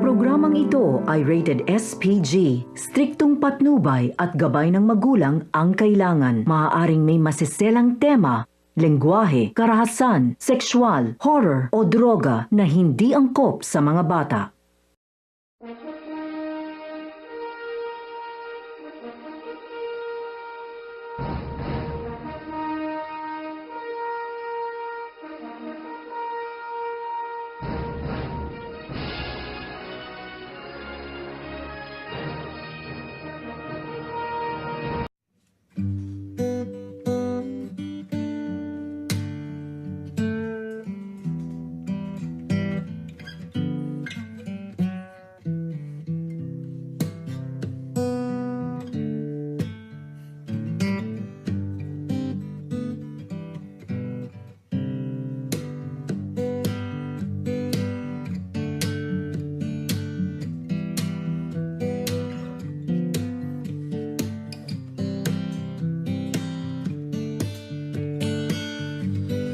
programang ito ay rated SPG. Striktong patnubay at gabay ng magulang ang kailangan. Maaaring may masiselang tema, lengguwahe, karahasan, sexual, horror o droga na hindi angkop sa mga bata.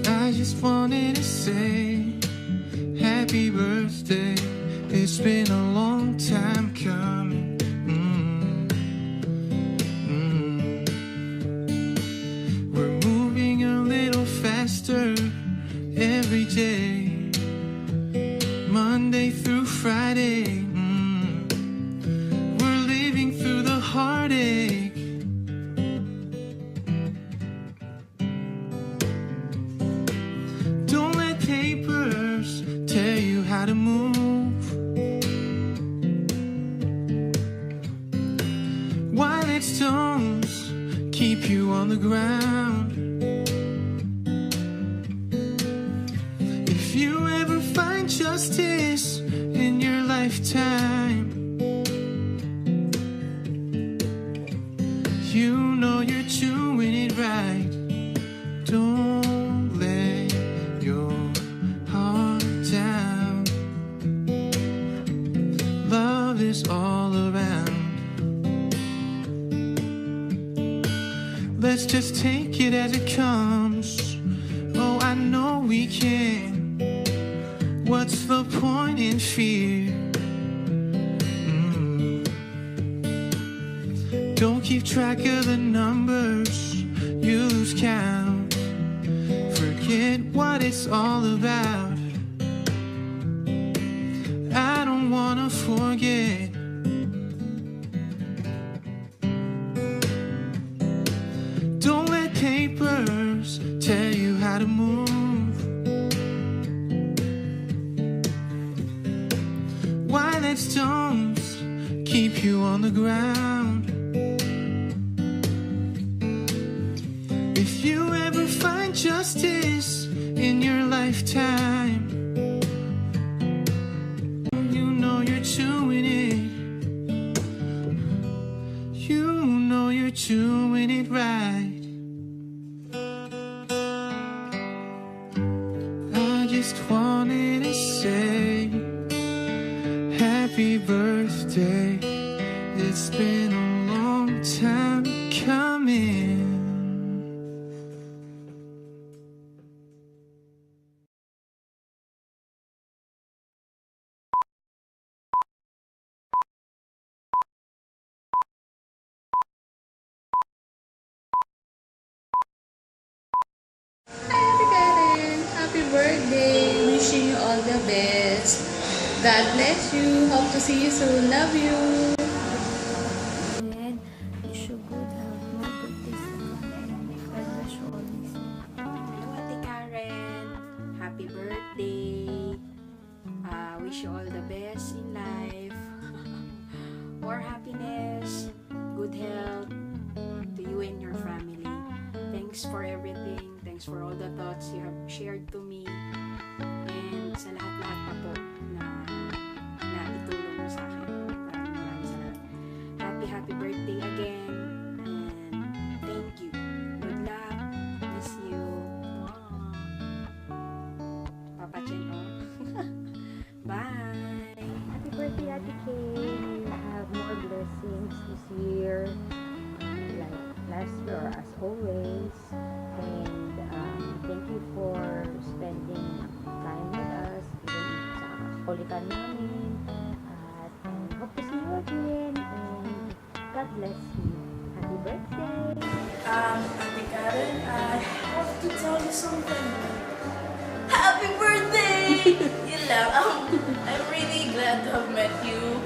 I just wanted to say happy birthday. It's been a long time coming. We're moving a little faster every day, Monday through Friday. We're living through the heartache. Don't let papers tell you how to move. Why let stones keep you on the ground? If you ever find justice in your lifetime, you know you're doing it right. Don't let your heart down. Love is all around. Let's just take it as it comes. Oh, I know we can. What's the point in fear? Don't keep track of the numbers, you lose count. Forget what it's all about. I don't wanna forget. Don't let papers tell you how to move. Why let stones keep you on the ground? If you ever find justice in your lifetime, you know you're doing it. You know you're doing it right. I just wanted to say happy birthday. It's been a long time coming. Hi, Ate Karen! Happy birthday! Wishing you all the best. God bless you. Hope to see you soon. Love you. And wish you good health, more birthdays to come. God bless you always. Hello, Ate Karen. Happy birthday. Wish you all the best in life. More happiness, good health to you and your family. Thanks for everything. Thanks for all the thoughts you have shared to me. And sa lahat-lahat pa po na itulong mo sa akin. Maraming salamat. Happy birthday again. And thank you. Good luck. Miss you. Papa Chen, Bye. Happy birthday, Ate Kay. You have more blessings this year, like last year as always. And thank you for spending time with us, even sa kulitan namin. bless you. Happy birthday! Ate Karen, I have to tell you something. Happy birthday! Yun lang. I'm really glad to have met you.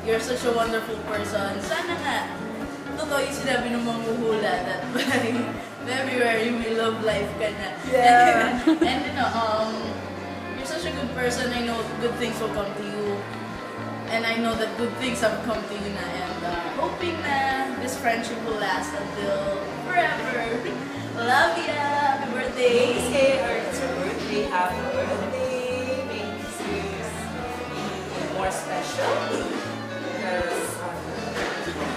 You're such a wonderful person. Sana nga, totoo yung sinabi ng manghuhula that by February, may love life ka na. Yeah. And you know, you're such a good person. I know good things will come to you. And I know that good things have come to you na. And hoping na this friendship will last until forever. Love ya! Happy birthday! Say, or it's your birthday, happy birthday. May this year's be more special because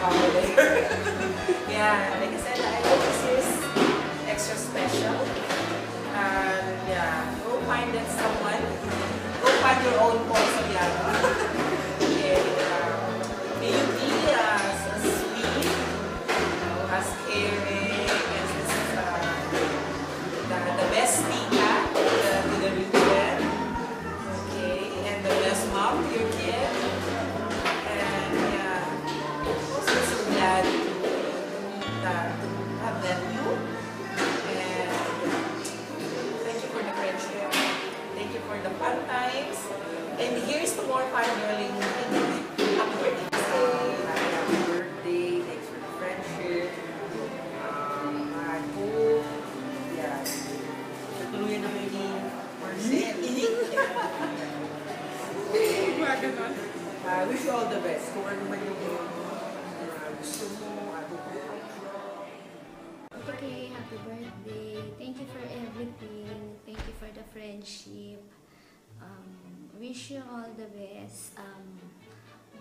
holiday. Yeah, like I said, I hope this year's extra special. And yeah, go find that someone. Go find your own Porcelliano. And may you be as sweet, as caring, as the best tita to the region. Okay, and the best mom to your kid. And yeah, also so glad to have met you. And thank you for the friendship. Thank you for the fun times. And here's to more fun, darling. Happy birthday. Happy birthday. Thanks for the friendship. I hope, yeah, natuluyan namin ni Marcel. Wish you all the best. Kung ano man yung gusto mo, I hope you Okay, happy birthday. Thank you for everything. Thank you for the friendship. Wish you all the best.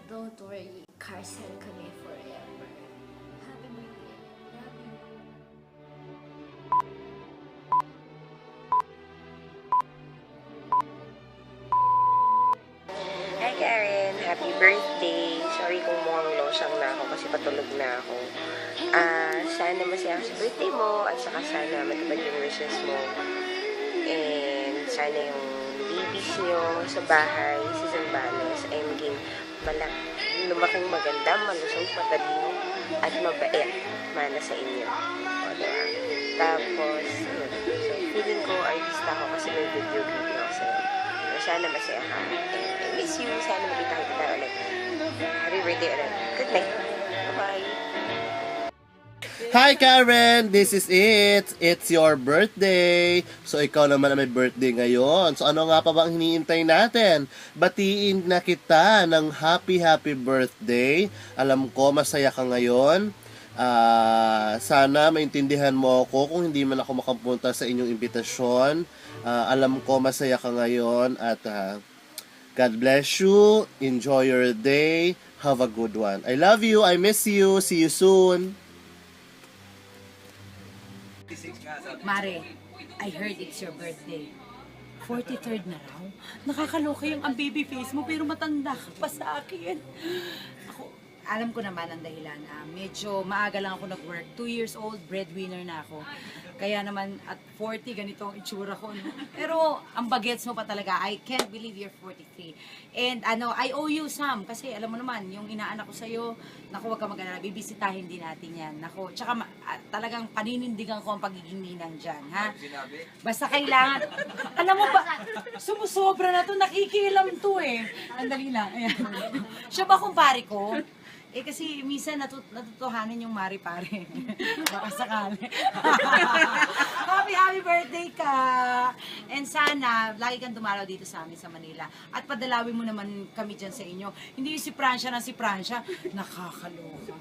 Don't worry, Carcel kami forever. Happy birthday. Love you. Hi Karen! Happy birthday! Sorry kung mukhang losyang na ako kasi patulog na ako. Sana masaya ka sa birthday mo at saka sana matupad yung wishes mo. And sana yung babies nyo sa bahay, si Zambales, ay maging lumaking maganda, malusog, matalino, at mabait mana sa inyo. O, diba? Tapos, yun. So, feeling ko artista ako kasi may video greeting ako sa'yo. So, sana masaya ka. I miss you. Sana makita kita ulit. Happy birthday ulit. Good night. Bye-bye. Hi Karen! This is it! It's your birthday! So ikaw naman ang may birthday ngayon. So ano nga pa ba ang hinihintay natin? Batiin na kita ng happy birthday. Alam ko masaya ka ngayon. Sana maintindihan mo ako kung hindi man ako makapunta sa inyong imbitasyon. Alam ko masaya ka ngayon at God bless you. Enjoy your day. Have a good one. I love you. I miss you. See you soon. Mare, I heard it's your birthday. 43rd na raw. Nakakaloka yung ang baby face mo pero matanda ka pa sa akin. Ako, alam ko naman ang dahilan. Medyo maaga lang ako nag-work. 2 years old, breadwinner na ako. Kaya naman at 40, ganito ang itsura ko. No? Pero ang bagets mo pa talaga. I can't believe you're 43. And I owe you some. Kasi alam mo naman, yung inaanak ko sa'yo, naku, wag ka mag-alala, bibisitahin din natin yan. Naku, tsaka talagang paninindigan ko ang pagiging ninang dyan, ha? Basta kailangan, alam mo ba, sumusobra na to, nakikialam to eh. Andali lang, ayan. Siya ba kumpare ko? Eh kasi minsan natutuhanan yung mari-pare. Baka sakali. Happy birthday ka! And sana, lagi kang dumalaw dito sa amin sa Manila. At padalawin mo naman kami dyan sa inyo. Hindi si Francia na si Francia. Nakakaloka.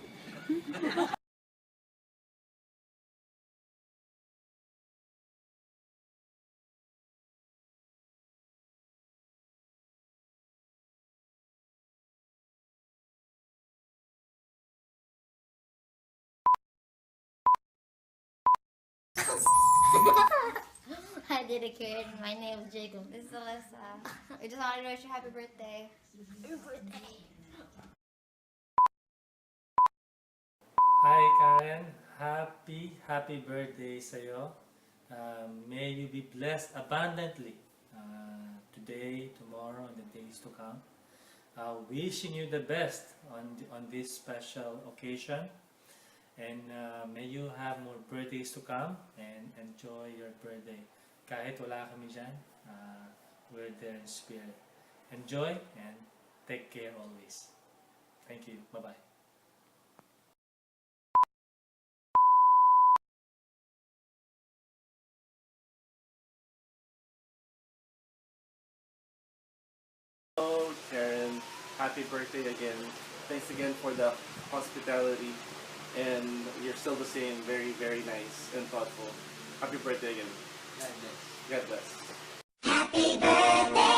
Hi, dedicated. My name is Jacob. This is Alyssa. We just wanted to wish you happy birthday. Happy birthday. Hi Karen, happy birthday sa'yo. May you be blessed abundantly today, tomorrow, and the days to come. wishing you the best on this special occasion. And may you have more birthdays to come and enjoy your birthday. Kahit wala kami dyan, we're there in spirit. Enjoy and take care always. Thank you. Bye-bye. Hello, Karen. Happy birthday again. Thanks again for the hospitality. And you're still the same, very, very nice and thoughtful. Happy birthday again. God bless. Happy birthday